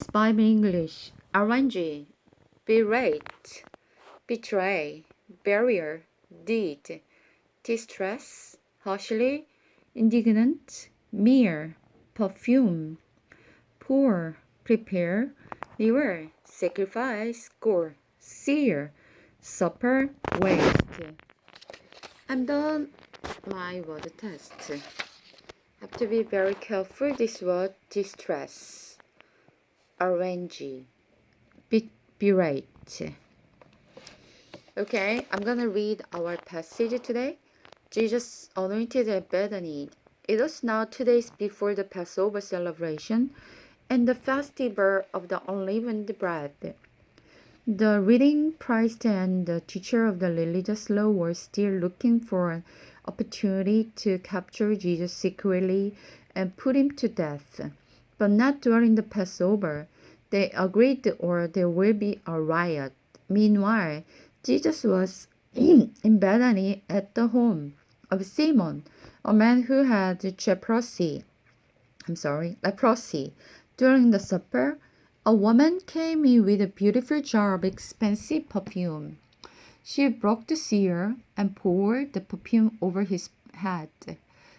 Bible English. Arrange, berate, betray, barrier, deed, distress, harshly, indignant, mere, perfume, pour, prepare, liver, sacrifice, score, sear, supper, waste. I'm done my word test. Have to be very careful this word distress. Arrange, berate. Okay, I'm gonna read our passage today. Jesus anointed at Bethany. It was now 2 days before the Passover celebration and the festival of the unleavened bread. The reading priest and the teacher of the religious law were still looking for an opportunity to capture Jesus secretly and put him to death, but not during the Passover. They agreed or there will be a riot. Meanwhile, Jesus was in Bethany at the home of Simon, a man who had leprosy. During the supper, a woman came in with a beautiful jar of expensive perfume. She broke the seal and poured the perfume over his head.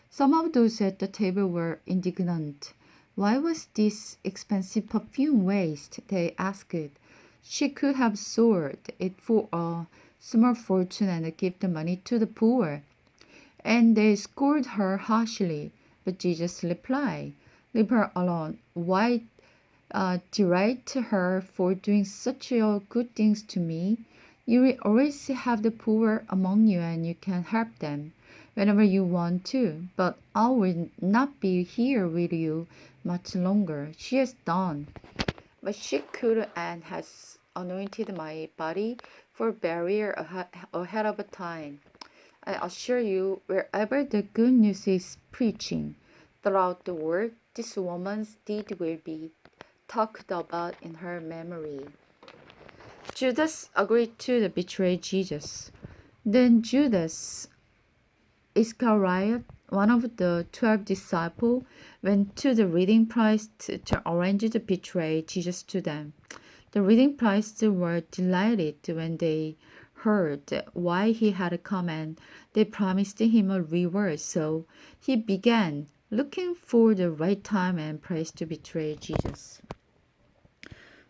Some of those at the table were indignant. Why was this expensive perfume waste? They asked. She could have sold it for a small fortune and give the money to the poor. And they scolded her harshly. But Jesus replied, leave her alone. Why deride her for doing such good things to me? You will always have the poor among you and you can help them whenever you want to. But I will not be here with you much longer. She has done what she could and has anointed my body for burial ahead of time. I assure you, wherever the good news is preaching throughout the world, this woman's deed will be talked about in her memory. Judas agreed to betray Jesus. Then Judas Iscariot, one of the 12 disciples, went to the reading priests to arrange to betray Jesus to them. The reading priests were delighted when they heard why he had come and they promised him a reward. So he began looking for the right time and place to betray Jesus.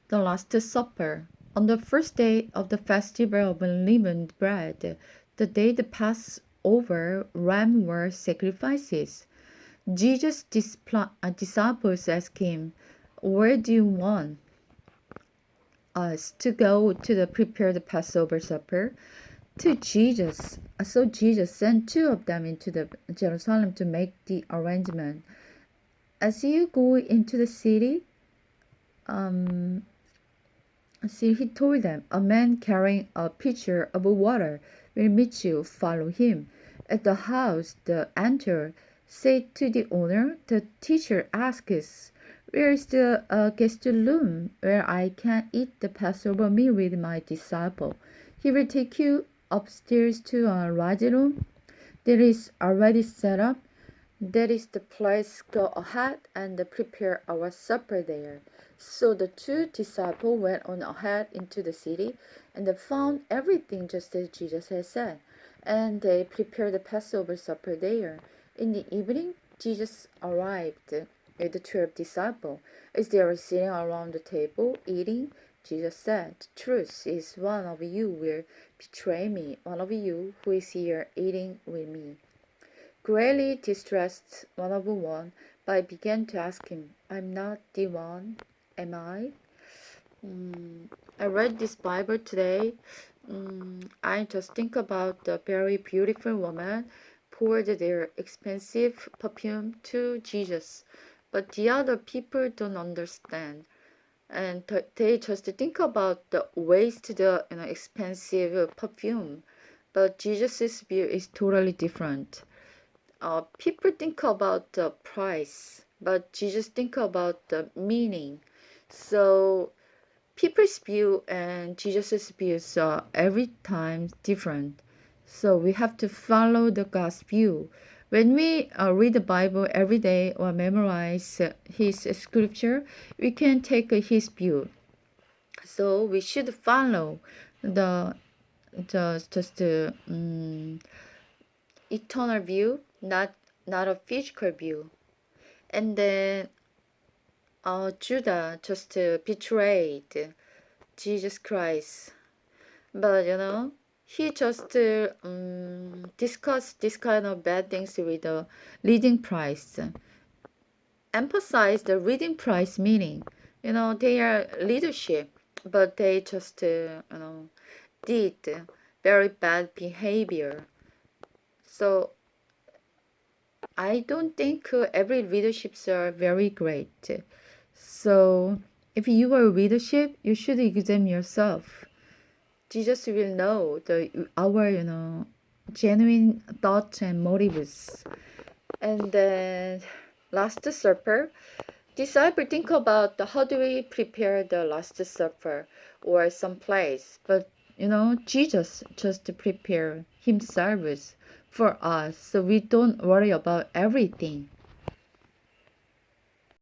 The Last Supper. On the first day of the festival of unleavened bread, the day the Passover ram were sacrifices, Jesus' disciples asked him, where do you want us to go to prepare the Passover supper? To Jesus. So Jesus sent two of them into Jerusalem to make the arrangement. As you go into the city, he told them, a man carrying a pitcher of water will meet you. Follow him. At the house they enter, say to the owner, the teacher asks, where is the guest room where I can eat the Passover meal with my disciple? He will take you upstairs to a large room that is already set up. That is the place. Go ahead and prepare our supper there. So the two disciples went on ahead into the city, and they found everything just as Jesus had said. And they prepared the Passover supper there. In the evening, Jesus arrived with the 12 disciples. As they were sitting around the table eating, Jesus said, truth is one of you will betray me, one of you who is here eating with me. Greatly distressed, one of one, but I began to ask him, I'm not the one, am I? I read this Bible today. I just think about the very beautiful woman poured their expensive perfume to Jesus, but the other people don't understand. And they just think about the waste the expensive perfume, but Jesus' view is totally different. People think about the price, but Jesus think about the meaning. So people's view and Jesus' views are every time different. So we have to follow the God's view. When we read the Bible every day or memorize his scripture, we can take his view. So we should follow the just eternal view, not a physical view. And then Judah just betrayed Jesus Christ, but he just discussed this kind of bad things with the leading priest. Emphasize the leading priest meaning. They are leadership, but they just did very bad behavior. So I don't think every leaderships are very great. So if you are leadership, you should examine yourself. Jesus will know our genuine thoughts and motives. And then Last Supper, disciple think about how do we prepare the Last Supper or some place. But Jesus just prepare himself for us, so we don't worry about everything.